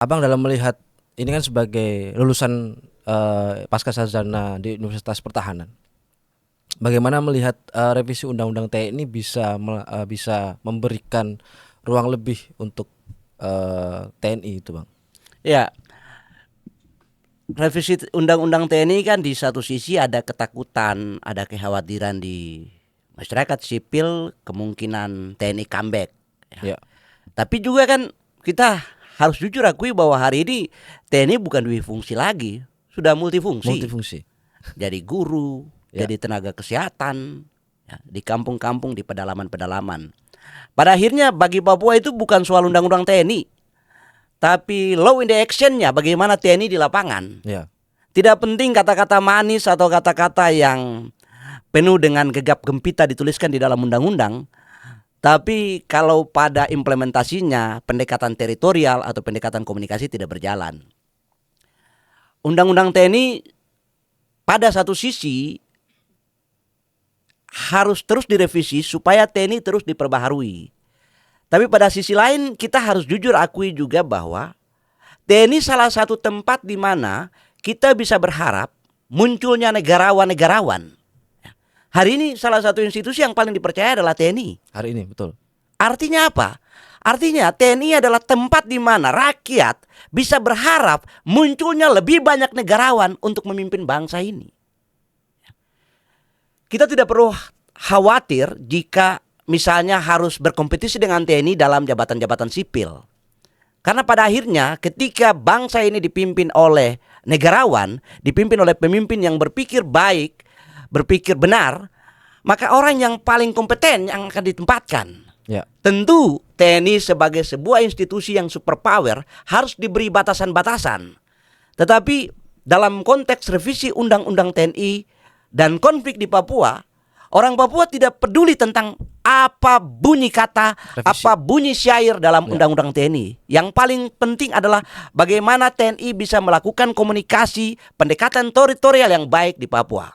Abang dalam melihat ini kan sebagai lulusan pasca sarjana di Universitas Pertahanan, bagaimana melihat revisi Undang-Undang TNI bisa memberikan ruang lebih untuk TNI itu, Bang? Ya, revisi Undang-Undang TNI kan di satu sisi ada ketakutan, ada kekhawatiran di masyarakat sipil kemungkinan TNI comeback. Ya, Tapi juga kan kita harus jujur akui bahwa hari ini TNI bukan fungsi lagi, sudah multifungsi. multifungsi. Jadi guru, Ya. jadi tenaga kesehatan, ya, di kampung-kampung, di pedalaman-pedalaman. Pada akhirnya bagi Papua itu bukan soal undang-undang TNI, tapi law in the action-nya, bagaimana TNI di lapangan. Ya, Tidak penting kata-kata manis atau kata-kata yang penuh dengan gegap gempita dituliskan di dalam undang-undang. Tapi kalau pada implementasinya pendekatan teritorial atau pendekatan komunikasi tidak berjalan. Undang-undang TNI pada satu sisi harus terus direvisi supaya TNI terus diperbaharui. Tapi pada sisi lain kita harus jujur akui juga bahwa TNI salah satu tempat di mana kita bisa berharap munculnya negarawan-negarawan. Hari ini salah satu institusi yang paling dipercaya adalah TNI. hari ini betul. Artinya apa? Artinya TNI adalah tempat di mana rakyat bisa berharap munculnya lebih banyak negarawan untuk memimpin bangsa ini. Kita tidak perlu khawatir jika misalnya harus berkompetisi dengan TNI dalam jabatan-jabatan sipil. Karena pada akhirnya ketika bangsa ini dipimpin oleh negarawan, dipimpin oleh pemimpin yang berpikir baik, berpikir benar, maka orang yang paling kompeten yang akan ditempatkan. Ya, Tentu TNI sebagai sebuah institusi yang superpower harus diberi batasan-batasan. Tetapi dalam konteks revisi Undang-Undang TNI dan konflik di Papua, orang Papua tidak peduli tentang apa bunyi kata, Revisi. apa bunyi syair dalam Ya. Undang-Undang TNI. Yang paling penting adalah bagaimana TNI bisa melakukan komunikasi pendekatan teritorial yang baik di Papua.